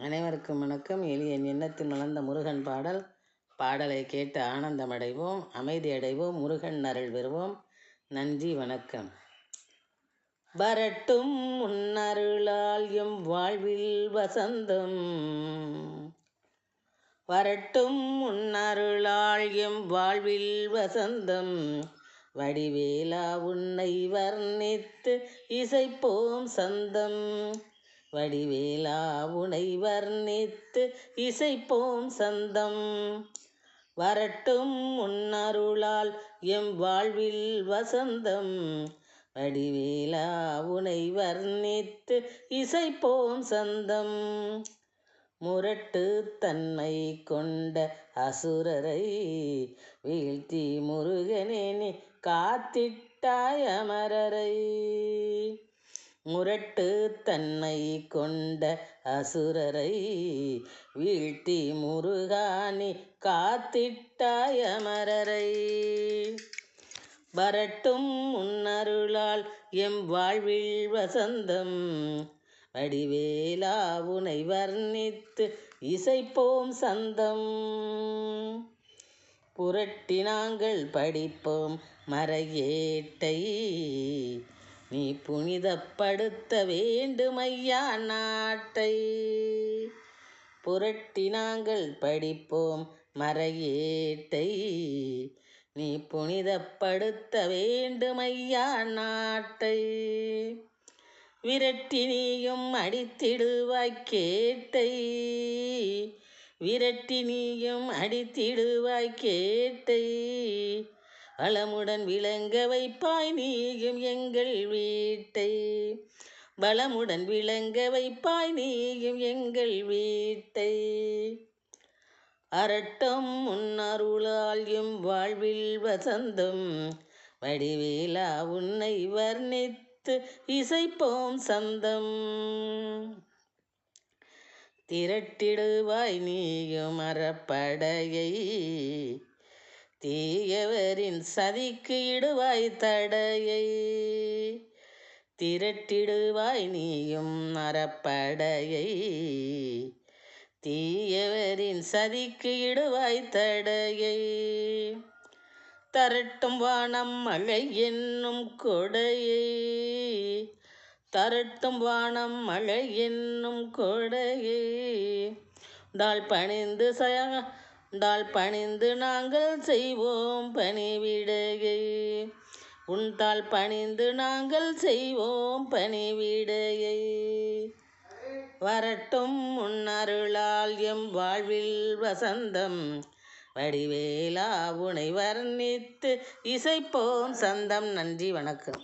அனைவருக்கும் வணக்கம். என் எண்ணத்தில் மலர்ந்த முருகன் பாடலை கேட்டு ஆனந்தமடைவோம், அமைதியடைவோம், முருகன் அருள் பெறுவோம். நன்றி, வணக்கம். வரட்டும் முன்னருளால் எம் வாழ்வில் வசந்தம், வரட்டும் முன்னருளால் எம் வாழ்வில் வசந்தம், வடிவேலா உன்னை வர்ணித்து இசைப்போம் சந்தம், வடிவேலா உனை வர்ணித்து இசைப்போம் சந்தம். வரட்டும் முன்னருளால் எம் வாழ்வில் வசந்தம், வடிவேலா உனை வர்ணித்து இசைப்போம் சந்தம். முரட்டு தன்மை கொண்ட அசுரரை வீழ்த்தி முருகனே நீ காத்திட்டாய் அமரரை, முரட்டு தன்மை கொண்ட அசுரரை வீழ்த்தி முருகானி காத்திட்டாய் அமரரை. வரட்டும் முன்னருளால் எம் வாழ்வில் வசந்தம், வடிவேலா உனை வர்ணித்து இசைப்போம் சந்தம். புரட்டி நாங்கள் படிப்போம் மறையேட்டை, நீ புனிதப்படுத்த வேண்டுமையா நாட்டை. புரட்டி நாங்கள் படிப்போம் மறையேட்டை, நீ புனிதப்படுத்த வேண்டுமையா நாட்டை. விரட்டி நீயும் அடித்திடுவாய் கேட்டை, விரட்டி நீயும் அடித்திடுவாய் கேட்டை. வளமுடன் விளங்க வைப்பாய் நீயும் எங்கள் வீட்டை, வளமுடன் விளங்க வைப்பாய் நீயும் எங்கள் வீட்டை. அரட்டும் முன்னருளால் எம் வாழ்வில் வசந்தம், வடிவேலா உன்னை வர்ணித்து இசைப்போம் சந்தம். திரட்டிடுவாய் நீயும் அறப்படையை, தீயவரின் சதிக்கு இடுவாய் தடையை. திரட்டிடுவாய் நீயும் அறப்படையை, தீயவரின் சதிக்கு இடுவாய் தடையை. தரட்டும் வானம் மழை என்னும் கொடையை, தரட்டும் வானம் மழை என்னும் கொடையை. டால் பணிந்து நாங்கள் செய்வோம் பணிவிடையை, உன் தாள் பணிந்து நாங்கள் செய்வோம் பணிவிடையை. வரட்டும் முன்னருளால் எம் வாழ்வில் வசந்தம், வடிவேலா உனை வர்ணித்து இசைப்போம் சந்தம். நன்றி, வணக்கம்.